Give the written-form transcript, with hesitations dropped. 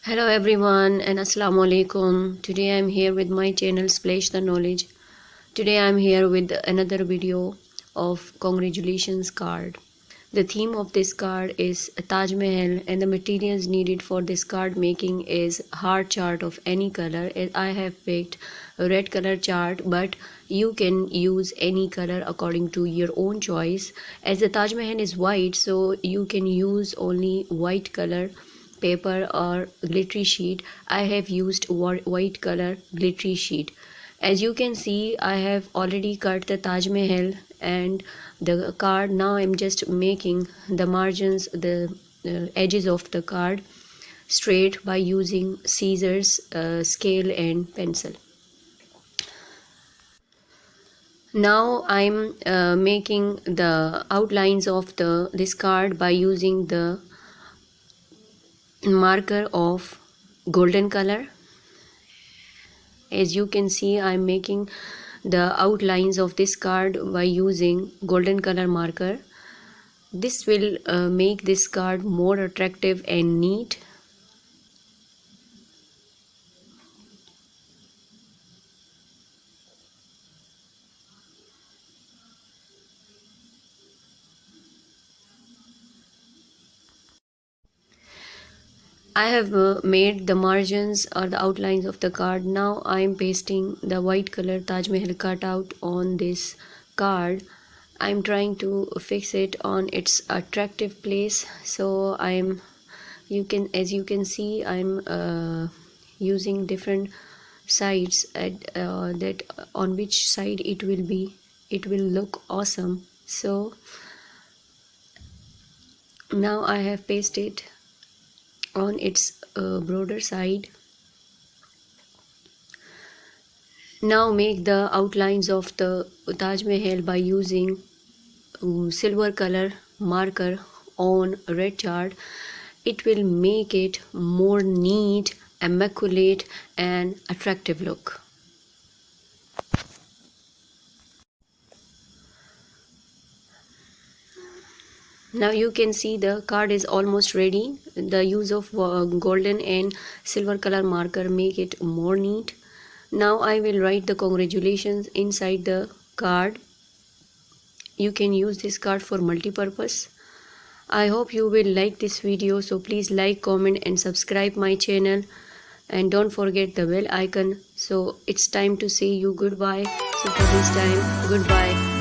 Hello everyone and Assalamu alaikum. Today I am here with my channel Splash the Knowledge. Today I am here with another video of Congratulations card. The theme of this card is Taj Mahal and the materials needed for this card making is heart chart of any color. I have picked a red color chart, but you can use any color according to your own choice. As the Taj Mahal is white, so you can use only white color paper or glittery sheet. I have used white color glittery sheet. As you can see, I have already cut the Taj Mahal and the card. Now I'm just making the margins, the edges of the card straight by using scissors, scale and pencil. Now I'm making the outlines of this card by using the marker of golden color. As you can see, I'm making the outlines of this card by using golden color marker. This will make this card more attractive and neat. I have made the margins or the outlines of the card. Now I am pasting the white color Taj Mahal cutout on this card. I am trying to fix it on its attractive place. So as you can see, I am using different sides that on which side it will look awesome. So now I have pasted on its broader side. Now make the outlines of the Taj Mahal by using silver color marker on red chart. It will make it more neat, immaculate and attractive look. Now you can see the card is almost ready. The use of golden and silver color marker make it more neat. Now I will write the congratulations inside the card. You can use this card for multi-purpose. I hope you will like this video, so please like, comment and subscribe my channel and don't forget the bell icon. So it's time to say you goodbye. So for this time, goodbye.